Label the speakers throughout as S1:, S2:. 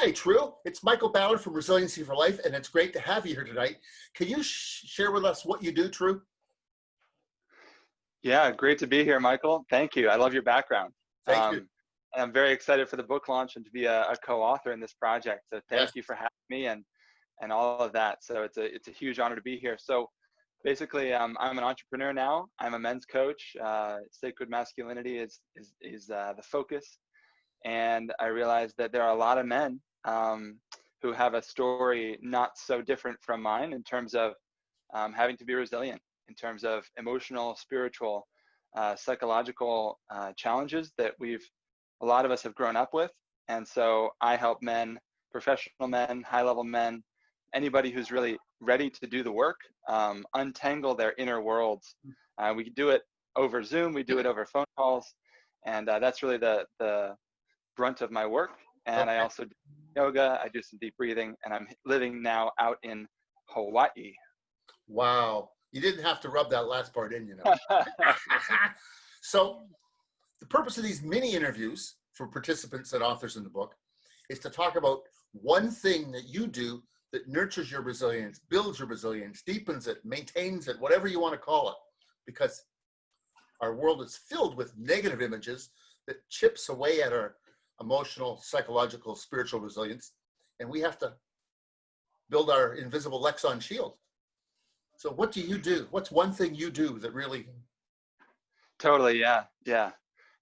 S1: Hi, True. It's Michael Ballard from Resiliency for Life, and it's great to have you here tonight. Can you share with us what you do, True?
S2: Yeah, great to be here, Michael. Thank you. I love your background.
S1: Thank you.
S2: And I'm very excited for the book launch and to be a co-author in this project. So
S1: Yes.
S2: thank you for having me and all of that. So it's a huge honor to be here. So basically, I'm an entrepreneur now. I'm a men's coach. Sacred masculinity is the focus. And I realized that there are a lot of men who have a story not so different from mine in terms of having to be resilient, in terms of emotional, spiritual, psychological challenges that a lot of us have grown up with. And so I help men, professional men, high-level men, anybody who's really ready to do the work, untangle their inner worlds. We do it over Zoom, we do it over phone calls, and that's really the brunt of my work. And
S1: Okay.
S2: I also do yoga, I do some deep breathing, and I'm living now out in Hawaii.
S1: Wow. You didn't have to rub that last part in, you know. So the purpose of these mini interviews for participants and authors in the book is to talk about one thing that you do that nurtures your resilience, builds your resilience, deepens it, maintains it, whatever you want to call it. Because our world is filled with negative images that chips away at our emotional, psychological, spiritual resilience. And we have to build our invisible Lexon shield. So what do you do? What's one thing you do that really...
S2: Totally, yeah.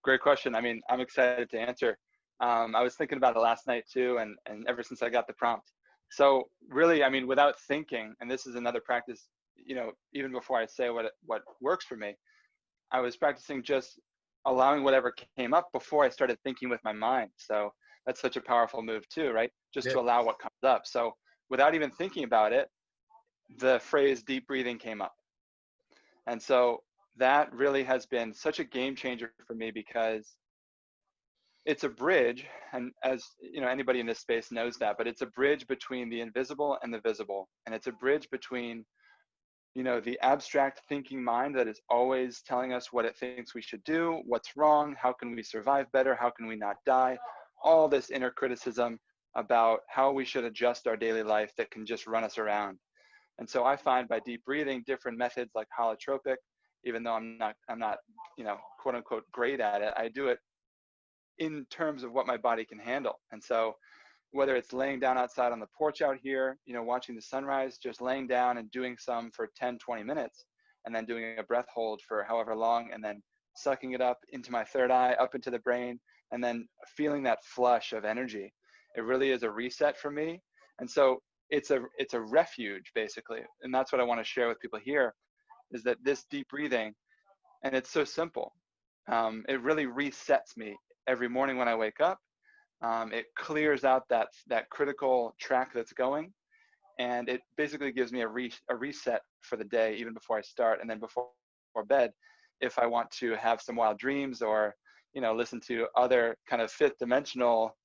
S2: Great question. I mean, I'm excited to answer. I was thinking about it last night too, and ever since I got the prompt. So really, I mean, without thinking, and this is another practice, you know, even before I say what works for me, I was practicing just allowing whatever came up before I started thinking with my mind. So that's such a powerful move too, right? Just to allow what comes up. So without even thinking about it, the phrase deep breathing came up. And so that really has been such a game changer for me, because it's a bridge, and as you know, anybody in this space knows that, but it's a bridge between the invisible and the visible. And it's a bridge between, you know, the abstract thinking mind that is always telling us what it thinks we should do, what's wrong, how can we survive better, how can we not die, all this inner criticism about how we should adjust our daily life that can just run us around. And so I find by deep breathing, different methods like holotropic, even though I'm not, you know, quote unquote great at it, I do it in terms of what my body can handle. And so whether it's laying down outside on the porch out here, you know, watching the sunrise, just laying down and doing some for 10, 20 minutes, and then doing a breath hold for however long, and then sucking it up into my third eye, up into the brain, and then feeling that flush of energy. It really is a reset for me. And so it's a refuge, basically. And that's what I want to share with people here, is that this deep breathing, and it's so simple, it really resets me every morning when I wake up. It clears out that critical track that's going, and it basically gives me a reset for the day, even before I start. And then before bed, if I want to have some wild dreams, or, you know, listen to other kind of fifth dimensional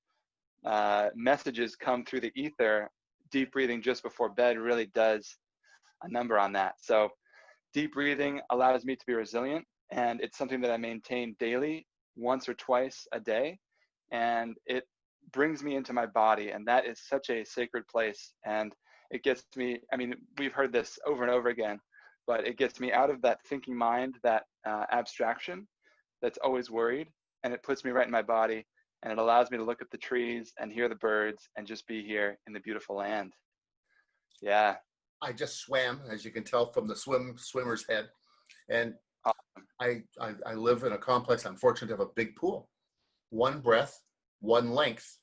S2: messages come through the ether, deep breathing just before bed really does a number on that. So deep breathing allows me to be resilient, and it's something that I maintain daily, once or twice a day. And it brings me into my body, and that is such a sacred place. And it gets me, I mean, we've heard this over and over again, but it gets me out of that thinking mind, that abstraction that's always worried, and it puts me right in my body, and it allows me to look at the trees and hear the birds and just be here in the beautiful land. Yeah.
S1: I just swam, as you can tell from the swimmer's head, and
S2: awesome.
S1: I live in a complex. I'm fortunate to have a big pool. One breath, one length.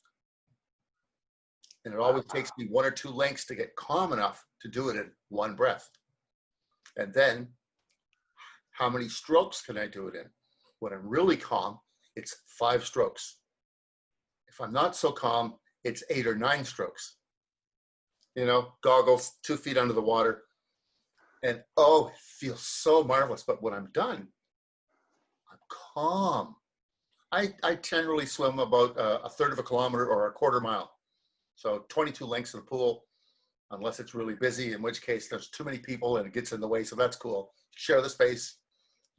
S1: And it always takes me one or two lengths to get calm enough to do it in one breath. And then how many strokes can I do it in? When I'm really calm, it's 5 strokes. If I'm not so calm, it's 8 or 9 strokes. You know, goggles, 2 feet under the water. And oh, it feels so marvelous. But when I'm done, I'm calm. I generally swim about a third of a kilometer or a quarter mile. So 22 lengths of the pool, unless it's really busy, in which case there's too many people and it gets in the way. So that's cool. Share the space,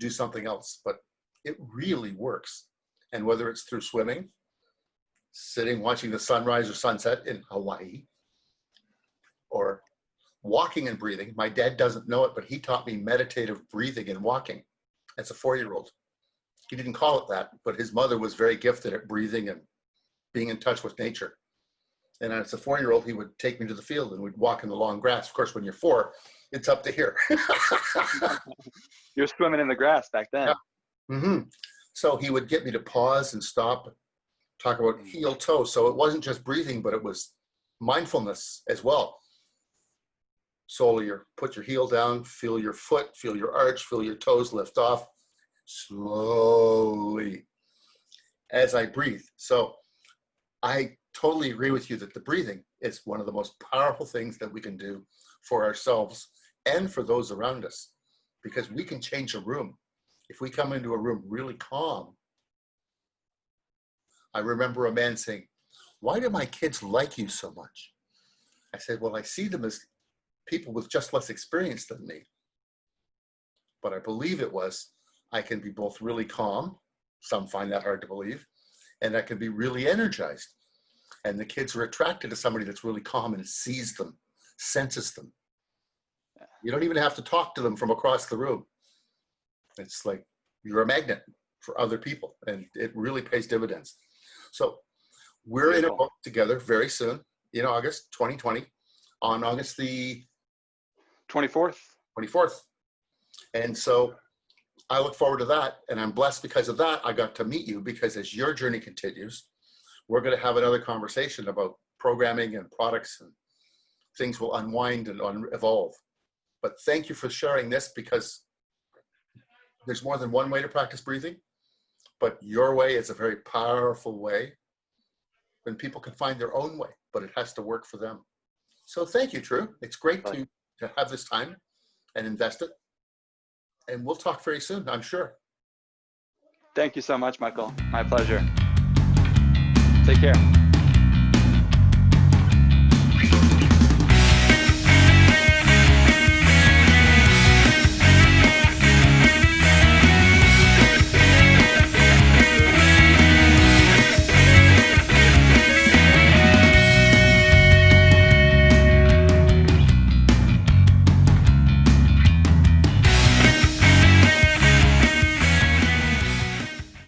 S1: do something else. But it really works. And whether it's through swimming, sitting watching the sunrise or sunset in Hawaii, or walking and breathing. My dad doesn't know it, but he taught me meditative breathing and walking as a 4-year-old. He didn't call it that, but his mother was very gifted at breathing and being in touch with nature. And as a 4-year-old, he would take me to the field and we'd walk in the long grass. Of course, when you're 4, it's up to here.
S2: You're swimming in the grass back then.
S1: Yeah. Mm-hmm. So he would get me to pause and stop, talk about heel toe. So it wasn't just breathing, but it was mindfulness as well. So put your heel down, feel your foot, feel your arch, feel your toes lift off slowly as I breathe. So I totally agree with you that the breathing is one of the most powerful things that we can do for ourselves and for those around us, because we can change a room. If we come into a room really calm, I remember a man saying, "Why do my kids like you so much?" I said, "Well, I see them as people with just less experience than me." But I believe it was, I can be both really calm, some find that hard to believe, and I can be really energized. And the kids are attracted to somebody that's really calm and sees them, senses them. You don't even have to talk to them from across the room. It's like you're a magnet for other people, and it really pays dividends. So we're in a book together very soon in August 2020, on August the 24th. And so I look forward to that, and I'm blessed because of that. I got to meet you, because as your journey continues, we're going to have another conversation about programming and products, and things will unwind and evolve. But thank you for sharing this, because there's more than one way to practice breathing, but your way is a very powerful way, and people can find their own way, but it has to work for them. So thank you, Drew. It's great to have this time and invest it. And we'll talk very soon, I'm sure.
S2: Thank you so much, Michael. My pleasure. Take care.